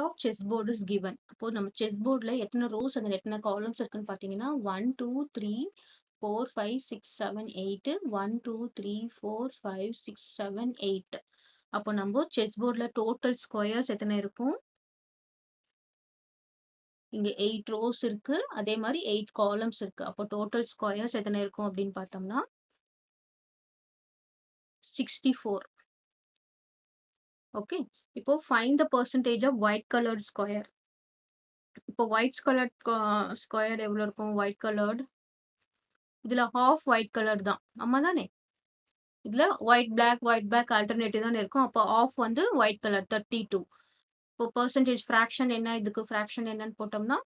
of chessboard is given. அப்போ நம்ம chess போர்ட்ல எத்தனை ரோஸ் and எத்தனை காலம்ஸ் இருக்குன்னு பார்த்தீங்கன்னா 1 2 3 4 5 6 7 8 1 2 3 4 5 6 7 8. அப்போ நம்ம செஸ் போர்ட்ல டோட்டல் ஸ்கொயர்ஸ் எத்தனை இருக்கும்? இங்க 8 ரோஸ் இருக்கு, அதே மாதிரி 8 காலம்ஸ் இருக்கு. அப்போ டோட்டல் ஸ்கொயர்ஸ் எத்தனை இருக்கும் அப்படின்னு பார்த்தோம்னா 64. ஓகே, இப்போ find the percentage of white coloured square. இப்போ ஒயிட் கலர்ட் ஸ்கொயர் எவ்வளோ இருக்கும்? ஒயிட் கலர்ட் இதுல ஹாஃப் ஒயிட் கலர் தான், ஆமா தானே? இதுல ஒயிட் பிளாக் ஆல்டர்னேட்டிவ் தானே இருக்கும். அப்போ ஆஃப் வந்து ஒயிட் கலர் 32. இப்போ பெர்சன்டேஜ் ஃப்ராக்ஷன் என்ன? இதுக்கு ஃப்ராக்ஷன் என்னன்னு போட்டோம்னா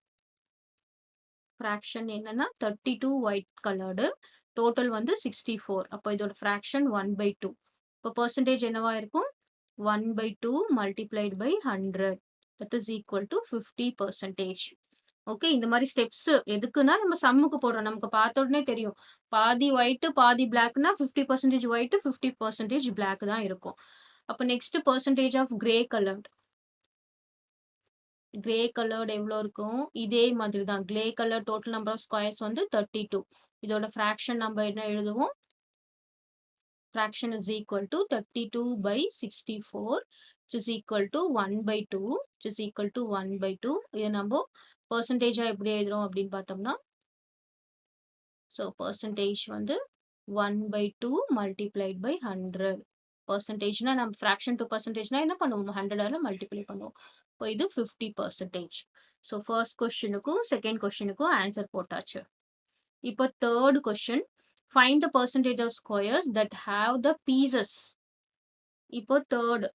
ஃப்ராக்ஷன் என்னன்னா 32 ஒயிட் கலர்டு, டோட்டல் வந்து 64. அப்போ இதோட ஃப்ராக்ஷன் 1/2. இப்போ பெர்சன்டேஜ் என்னவா இருக்கும்? 1/2 multiplied by 100, that is equal to 50%. Okay, இந்த மாதிரி ஸ்டெப்ஸ் எதுக்குன்னா நம்ம சம்முக்கு போடுறோம். நமக்கு பார்த்த உடனே தெரியும் பாதி ஒயிட் பாதி பிளாக்னா 50% ஒயிட் 50% பிளாக் தான் இருக்கும். அப்போ next percentage of grey coloured. Grey coloured எவ்வளோ இருக்கும்? இதே மாதிரி தான். Grey colour total number of squares வந்து 32. இதோட ஃப்ராக்ஷன் நம்ம என்ன எழுதுவோம்? fraction is equal to 32/64, which is equal to 1/2, which is equal to 1/2. இதை நம்ம பெர்சன்டேஜா எப்படி எழுதுறோம் அப்படின்னு பார்த்தோம்னா, ஸோ பெர்சன்டேஜ் வந்து 1/2 multiplied by 100. பெர்சன்டேஜ்னா நம்ம ஃப்ராக்ஷன் டு பெர்சன்டேஜ்னா என்ன பண்ணுவோம்? 100ஆல மல்டிப்ளை பண்ணுவோம். இப்போ இது 50%. ஸோ ஃபர்ஸ்ட் கொஸ்டினுக்கும் செகண்ட் கொஸ்டினுக்கும் ஆன்சர் போட்டாச்சு. இப்போ third question, find the percentage of squares that have the pieces. இப்போ தேர்ட்,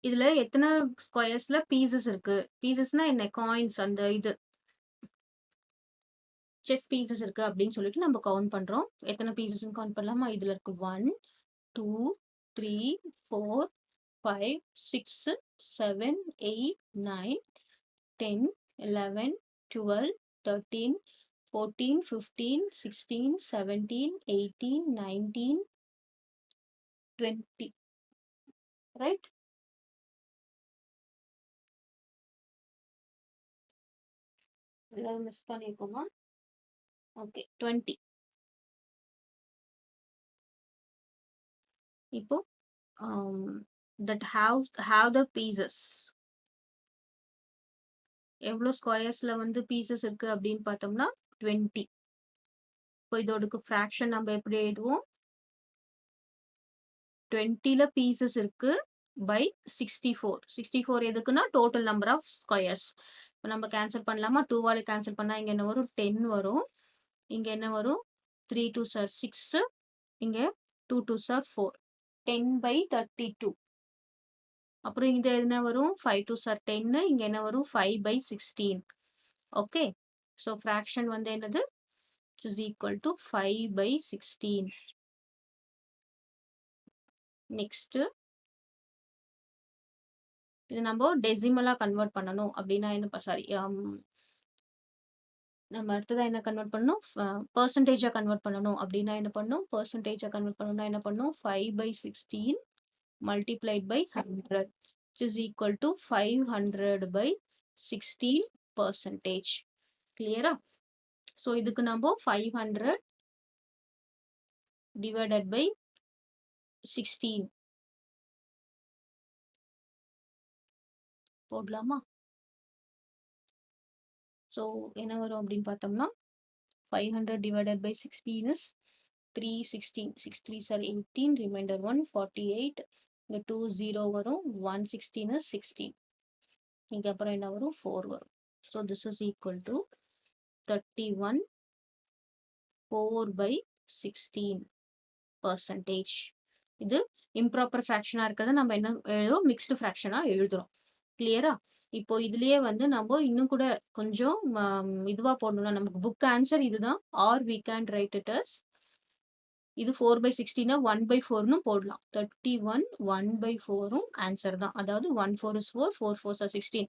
இதுல எத்தனை ஸ்கொயர்ஸ்ல பீசஸ் இருக்கு? பீசஸ்னா என்ன? காயின்ஸ், அந்த இது செஸ் பீசஸ் இருக்கு அப்படின்னு சொல்லிட்டு நம்ம கவுண்ட் பண்றோம். எத்தனை பீசஸ் கவுண்ட் பண்ணலாமா? இதுல இருக்கு 1 2 3 4 5 6 7 8 9 10 11 12 13 14 15 16 17 18 19 20, right? மிஸ் பண்ணிருக்கோமா? ஓகே, 20. இப்போ that have the pieces, எவ்வளோ ஸ்கொயர்ஸ்ல வந்து பீசஸ் இருக்கு அப்படின்னு பார்த்தோம்னா 20. இப்போ இதோட ஃப்ராக்ஷன் நம்ம எப்படி எழுதுவோம்? 20ல பீசஸ் இருக்கு by 64. 64 எதுக்குன்னா டோட்டல் நம்பர் ஆஃப் ஸ்கொயர்ஸ். இப்போ நம்ம கேன்சல் பண்ணலாமா? 2ஆல கேன்சல் பண்ணா இங்க என்ன வரும்? 10 வரும். இங்க என்ன வரும்? 3 2s are 6, இங்க 2 2s are 4. 10/32. அப்புறம் இங்க என்ன வரும்? 5 2s are 10, இங்க என்ன வரும்? 5/16. ஓகே, ஸோ ஃப்ராக்ஷன் வந்து என்னது? is equal to 5/16. நெக்ஸ்ட், இது நம்ம டெசிமலா கன்வெர்ட் பண்ணணும் அப்படின்னா என்ன? சாரி, நம்ம அடுத்ததா என்ன கன்வெர்ட் பண்ணணும்? பெர்சன்டேஜா கன்வெர்ட் பண்ணணும் அப்படின்னா என்ன பண்ணணும்? பெர்சன்டேஜா கன்வெர்ட் பண்ணணும்னா என்ன பண்ணணும்? 5/16 multiplied by 100, which is equal to 500/16%. கிளியரா? ஸோ இதுக்கு நம்ம 500 divided by 16 போடலாமா? ஸோ என்ன வரும் அப்படின்னு பார்த்தோம்னா 500 divided by 16 is 316. 6 3s are 18, remainder 1 48. இங்க 2 0 வரும். 116 is 16. இங்க அப்புறம் என்ன வரும்? 4 வரும். So this is equal to 31 4/16%. இது இம்ப்ராப்பர் ஃப்ராக்ஷனா இருக்கிறத நம்ம என்ன எழுதுறோம்? மிக்ஸ்டு ஃப்ராக்ஷனா எழுதுறோம். கிளியரா? இப்போ இதுலயே வந்து நம்ம இன்னும் கூட கொஞ்சம் இதுவா போடணும்னா, நமக்கு புக் ஆன்சர் இதுதான், R we can write it as இது 4/16 1/4ன்னு போடலாம். 31 1/4ம் ஆன்சர் தான். அதாவது 1 4 is 4, 4 4s are 16.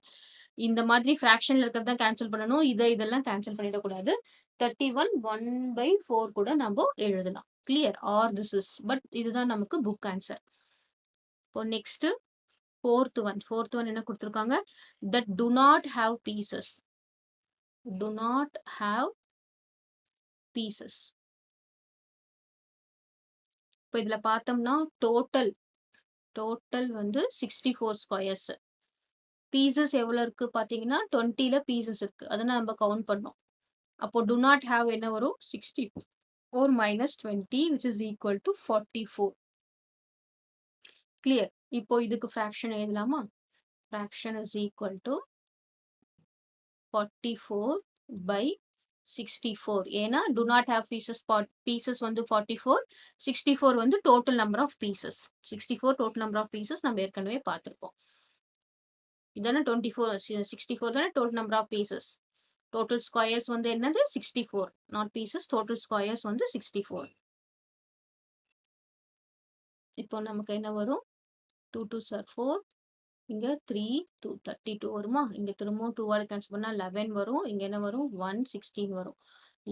இந்த மாதிரி ஃப்ராக்ஷன்ல இருக்கிறத கேன்சல் பண்ணணும். இதெல்லாம் கேன்சல் பண்ணிடக்கூடாது. 31 1/4 கூட நம்ம எழுதலாம். Clear or this is. But இதுதான் நமக்கு புக் ஆன்சர். இப்போ நெக்ஸ்ட் ஃபோர்த் ஒன் என்ன கொடுத்துருக்காங்க? That do not have pieces. Do not have pieces. இப்போ இதுல பார்த்தோம்னா டோட்டல் வந்து 64 ஸ்கொயர்ஸ். பீசஸ் எவ்வளவு இருக்கு பாத்தீங்கன்னா 20ல பீசஸ் இருக்கு. அதை நம்ம கவுண்ட் பண்ணோம். அப்போ டு நாட் ஹாவ் என்ன வரும்? 64 minus 20 which is equal to 44. Clear. இப்போ இதுக்கு ஃபிராக்ஷன் எழுதலாமா? fraction is equal to 44 by 64. ஏன்னா do not have pieces வந்து 44, 64 வந்து total number of pieces. 64 total number of pieces நம்ம ஏற்கனவே பார்த்திருப்போம். இதான 24, 64 தானே total number of pieces. Total squares வந்து என்னது? 64. Not pieces, total squares வந்து 64. இப்போ நமக்கு என்ன வரும்? 2 2s are 4. இங்க 3 2 32 வருமா? இங்க திரும்பவும் 2 ஆல கேன்சல் பண்ணா 11 வரும். இங்க என்ன வரும்? 116 வரும்.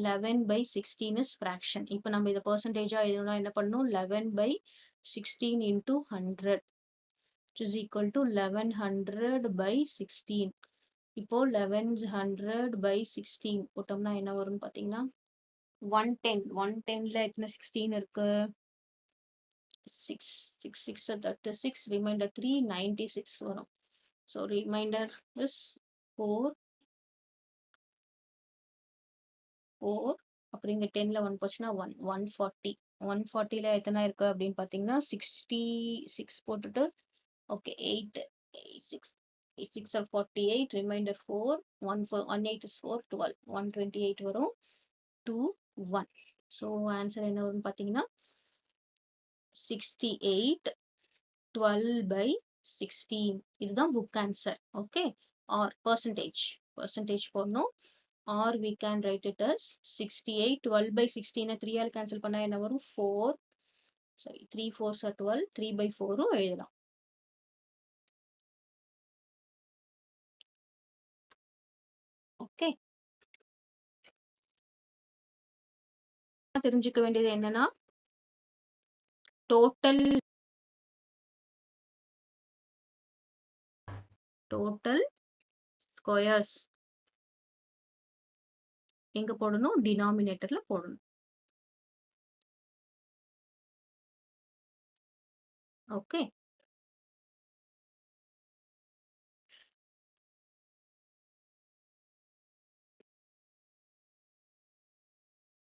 11 by 16 is fraction. இப்போ நம்ம இத பெர்சன்டேஜா எழுதணும்னா என்ன பண்ணணும்? 11 by 16 into 100 which is equal to 1100 by 16. இப்போ 1100 by 16 போட்டோம்னா என்ன வரும்னு பாத்தீங்கன்னா 110. 110ல எத்தனை 16 இருக்கு? 6 6 6 36, remainder 3 96 வரும். So remainder is 4 அப்புறம் இங்க 10ல 1 போச்சுன்னா 1 140. 140ல எத்தனை இருக்கு அப்படின்னு பாத்தீங்கன்னா 66 போட்டுட்டு ஓகே 8 6 are 48, remainder 4 18 is 4 12 128 வரும். 2 1. So ஆன்சர் என்ன வரும்னு பாத்தீங்கன்னா 68 12 by 16. இதுதான் book answer. Okay. Or percentage போடணும். Or we can write it as 68 12 by 16 3 all cancel பண்ணா என்ன வரும்? 4. சரி 3 4s are 12, 3 by 4 எழுதலாம். ஓகே. தெரிஞ்சுக்க வேண்டியது என்னன்னா டோட்டல் ஸ்கொயர்ஸ் எங்க போடணும்? டினாமினேட்டர்ல போடணும். ஓகே.